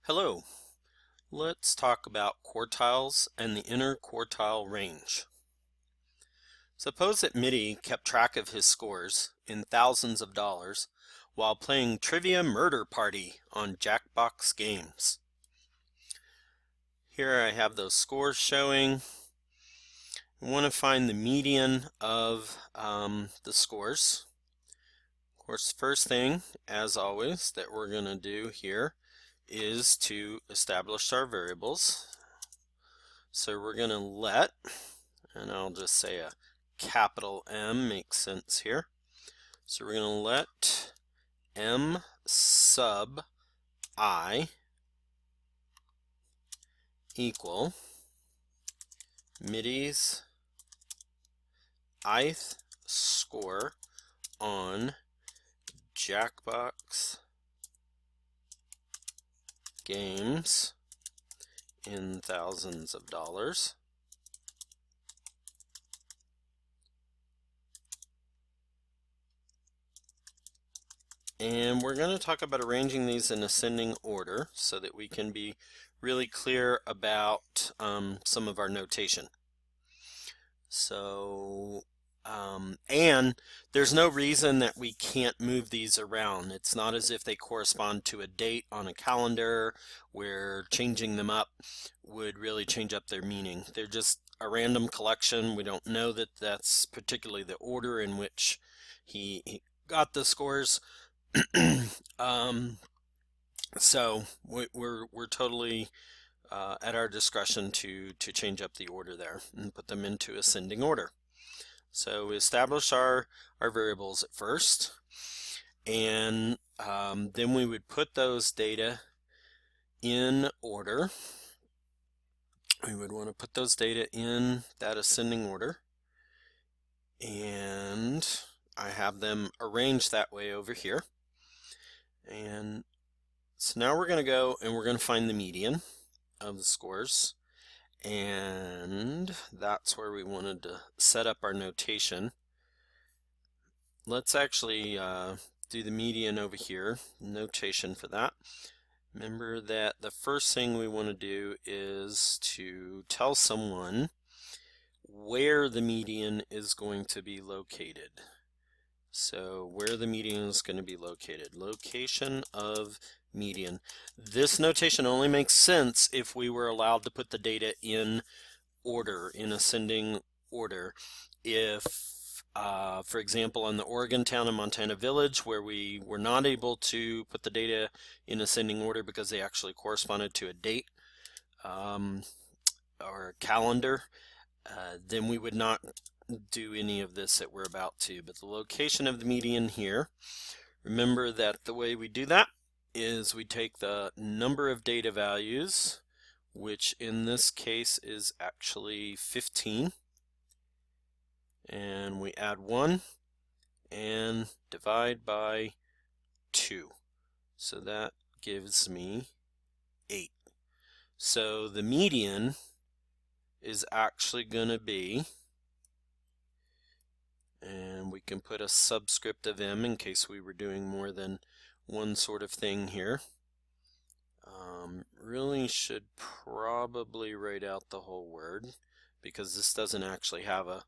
Hello, let's talk about quartiles and the interquartile range. Suppose that Mitty kept track of his scores in thousands of dollars while playing Trivia Murder Party on Jackbox Games. Here I have those scores showing. I want to find the median of the scores. Of course, the first thing, as always, that we're going to do here is to establish our variables. So we're going to let, and I'll just say a capital M makes sense here. So we're going to let M sub I equal Mitty's ith score on Jackbox Games in thousands of dollars and we're going to talk about arranging these in ascending order so that we can be really clear about some of our notation. So and there's no reason that we can't move these around. It's not as if they correspond to a date on a calendar where changing them up would really change up their meaning. They're just a random collection. We don't know that that's particularly the order in which he got the scores. So we're totally at our discretion to change up the order there and put them into ascending order. So we establish our variables at first, and then we would put those data in order. We would want to put those data in that ascending order, and I have them arranged that way over here. And so now we're going to go and we're going to find the median of the scores. And that's where we wanted to set up our notation. Let's actually do the median over here, notation for that. Remember that the first thing we want to do is to tell someone where the median is going to be located. So where the median is going to be located. Location of median. This notation only makes sense if we were allowed to put the data in order, in ascending order. If, for example, on the Oregon town and Montana village, where we were not able to put the data in ascending order because they actually corresponded to a date or a calendar, then we would not do any of this that we're about to. But the location of the median here, remember that the way we do that is we take the number of data values, which in this case is actually 15, and we add 1 and divide by 2. So that gives me 8. So the median is actually going to be, and we can put a subscript of m in case we were doing more than one sort of thing here. Really should probably write out the whole word because this doesn't actually have a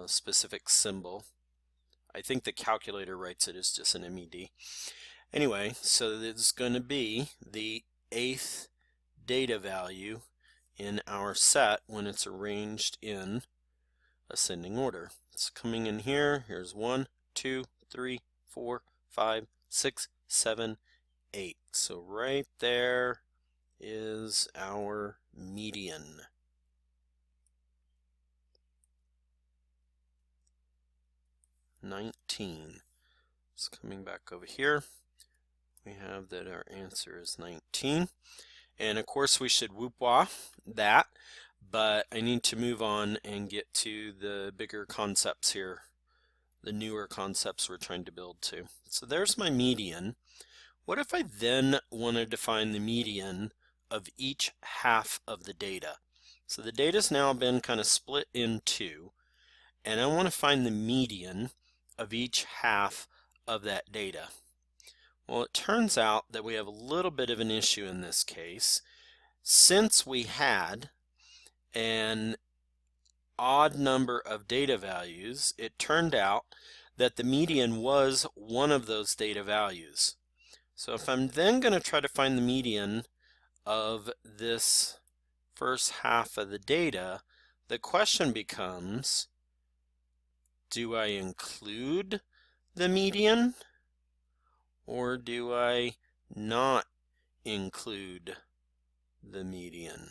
specific symbol. I think the calculator writes it as just an MED. Anyway, so it's going to be the 8th data value in our set when it's arranged in ascending order. It's coming in here. Here's 1, 2, 3, 4, 5, 6, 7, 8. So right there is our median. $19. It's coming back over here. We have that our answer is 19. And of course we should whoop-wah that, but I need to move on and get to the bigger concepts here, the newer concepts we're trying to build to. So there's my median. What if I then wanted to find the median of each half of the data? So the data's now been kind of split in two, and I want to find the median of each half of that data. Well, it turns out that we have a little bit of an issue in this case. Since we had an odd number of data values, it turned out that the median was one of those data values. So if I'm then going to try to find the median of this first half of the data, the question becomes, do I include the median or do I not include the median?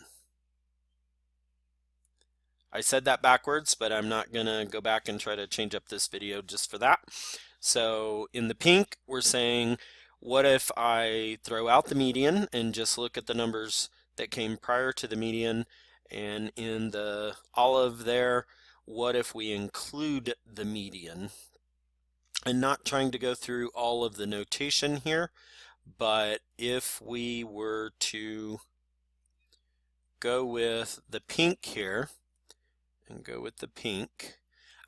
I said that backwards, but I'm not going to go back and try to change up this video just for that. So in the pink, we're saying, what if I throw out the median and just look at the numbers that came prior to the median? And in the olive there, what if we include the median? And not trying to go through all of the notation here, but if we were to go with the pink here, and go with the pink,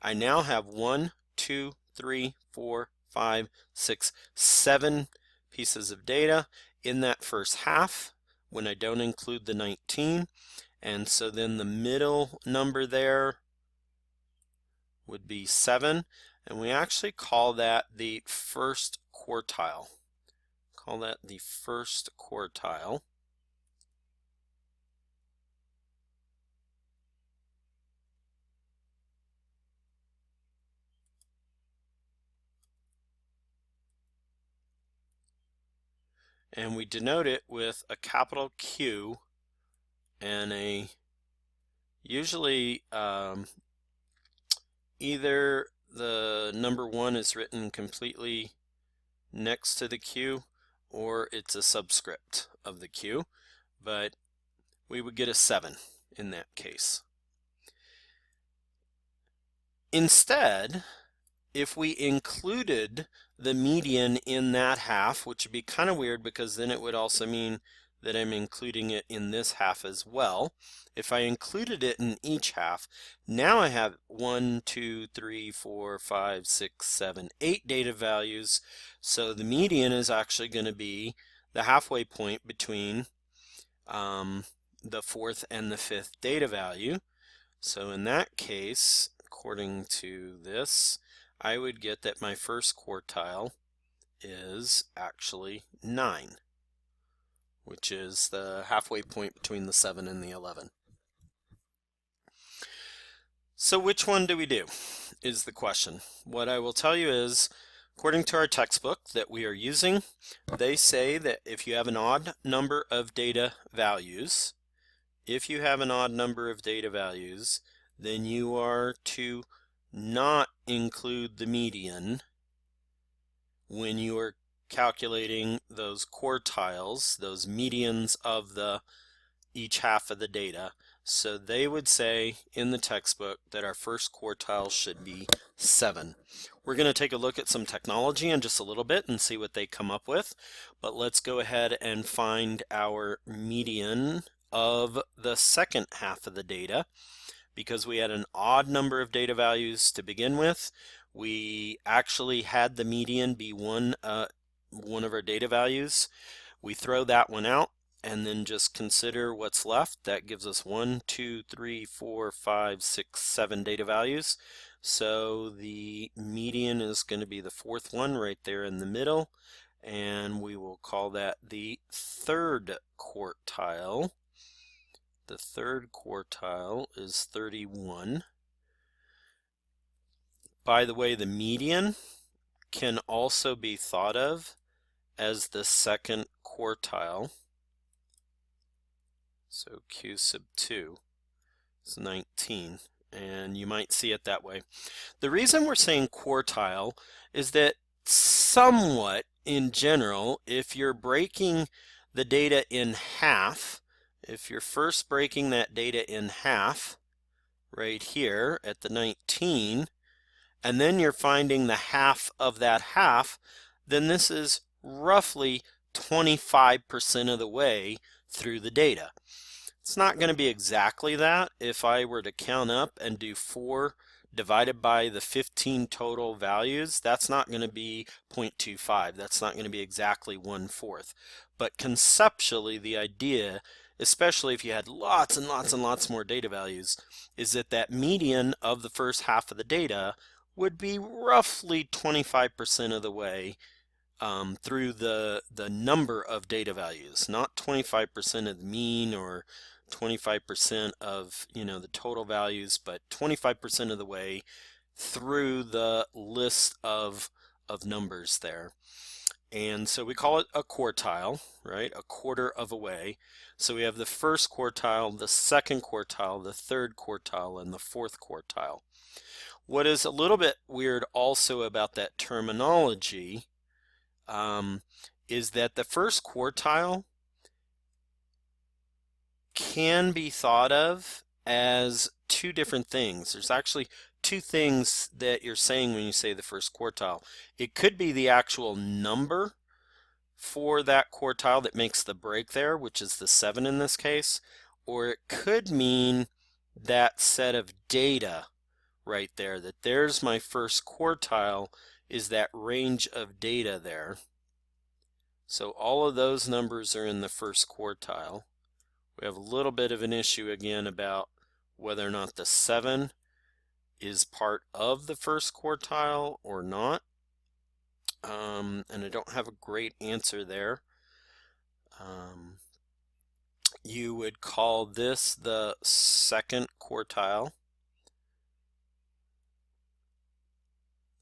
I now have 1, 2, 3, 4, 5, 6, 7 pieces of data in that first half when I don't include the 19. And so then the middle number there would be 7. And we actually call that the first quartile. Call that the first quartile. And we denote it with a capital Q and a usually either the number 1 is written completely next to the Q or it's a subscript of the Q, but we would get a 7 in that case. Instead, if we included the median in that half, which would be kind of weird because then it would also mean that I'm including it in this half as well. If I included it in each half, now I have 1, 2, 3, 4, 5, 6, 7, 8 data values. So the median is actually going to be the halfway point between the 4th and the 5th data value. So in that case, according to this, I would get that my first quartile is actually 9, which is the halfway point between the 7 and the 11. So which one do we do is the question. What I will tell you is, according to our textbook that we are using, they say that if you have an odd number of data values, then you are to not include the median when you are calculating those quartiles, those medians of each half of the data. So they would say in the textbook that our first quartile should be 7. We're going to take a look at some technology in just a little bit and see what they come up with, but let's go ahead and find our median of the second half of the data. Because we had an odd number of data values to begin with, we actually had the median be one of our data values. We throw that one out and then just consider what's left. That gives us 1, 2, 3, 4, 5, 6, 7 data values. So the median is going to be the 4th one right there in the middle, and we will call that the third quartile. The third quartile is 31. By the way, the median can also be thought of as the second quartile. So Q sub 2 is 19, and you might see it that way. The reason we're saying quartile is that somewhat in general, if you're breaking the data in half, if you're first breaking that data in half right here at the 19, and then you're finding the half of that half, then this is roughly 25% of the way through the data. It's not going to be exactly that. If I were to count up and do 4 divided by the 15 total values, that's not going to be 0.25. That's not going to be exactly 1/4. But conceptually, the idea, especially if you had lots and lots and lots more data values, is that that median of the first half of the data would be roughly 25% of the way through the number of data values, not 25% of the mean or 25% of the total values, but 25% of the way through the list of numbers there. And so we call it a quartile, right? A quarter of a way. So we have the first quartile, the second quartile, the third quartile, and the fourth quartile. What is a little bit weird also about that terminology is that the first quartile can be thought of as two different things. There's actually two things that you're saying when you say the first quartile. It could be the actual number for that quartile that makes the break there, which is the 7 in this case, or it could mean that set of data right there, that there's my first quartile, is that range of data there. So all of those numbers are in the first quartile. We have a little bit of an issue again about whether or not the 7 is part of the first quartile or not. And I don't have a great answer there. You would call this the second quartile.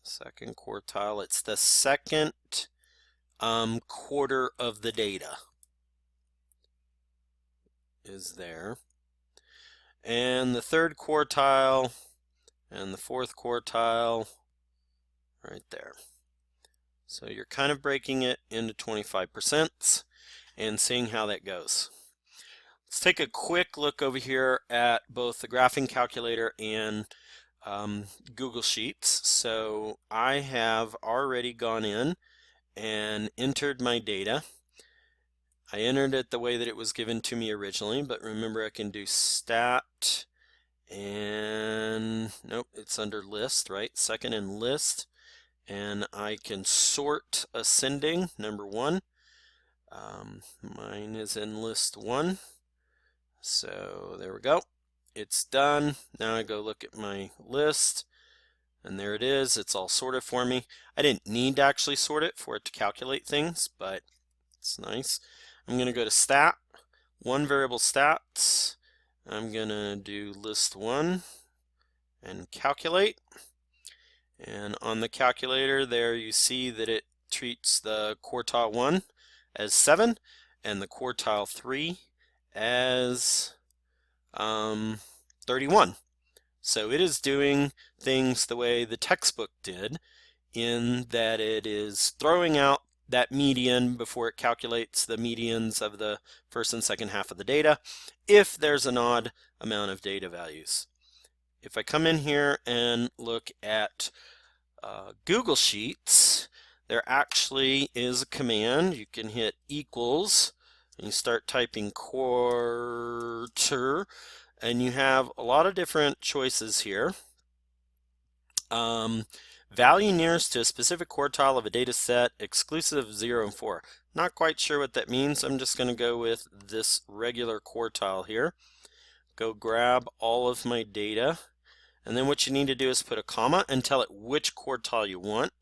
Second quartile, it's the second quarter of the data is there. And the third quartile and the fourth quartile right there. So you're kind of breaking it into 25% and seeing how that goes. Let's take a quick look over here at both the graphing calculator and Google Sheets. So I have already gone in and entered my data. I entered it the way that it was given to me originally, but remember I can do stat and nope, it's under list, right? Second in list, and I can sort ascending, number 1. Mine is in list 1. So there we go. It's done. Now I go look at my list, and there it is. It's all sorted for me. I didn't need to actually sort it for it to calculate things, but it's nice. I'm going to go to stat, one variable stats. I'm going to do list 1 and calculate. And on the calculator there you see that it treats the quartile 1 as 7 and the quartile 3 as 31. So it is doing things the way the textbook did, in that it is throwing out that median before it calculates the medians of the first and second half of the data if there's an odd amount of data values. If I come in here and look at Google Sheets, there actually is a command. You can hit equals and you start typing quarter, and you have a lot of different choices here. Value nearest to a specific quartile of a data set exclusive of 0 and 4. Not quite sure what that means. I'm just going to go with this regular quartile here. Go grab all of my data, and then what you need to do is put a comma and tell it which quartile you want.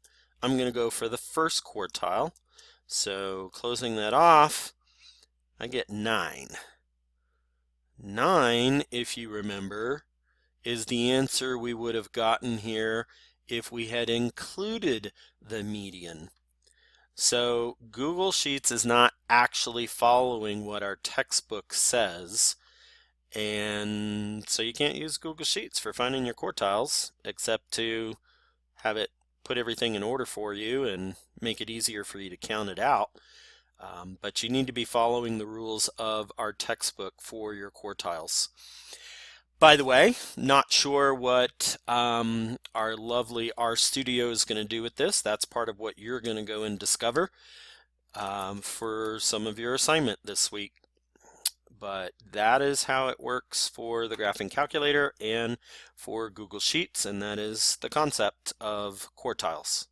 I'm going to go for the first quartile. So closing that off, I get 9. 9, if you remember, is the answer we would have gotten here if we had included the median. So Google Sheets is not actually following what our textbook says, and so you can't use Google Sheets for finding your quartiles except to have it put everything in order for you and make it easier for you to count it out. But you need to be following the rules of our textbook for your quartiles. By the way, not sure what our lovely RStudio is going to do with this. That's part of what you're going to go and discover for some of your assignment this week. But that is how it works for the graphing calculator and for Google Sheets, and that is the concept of quartiles.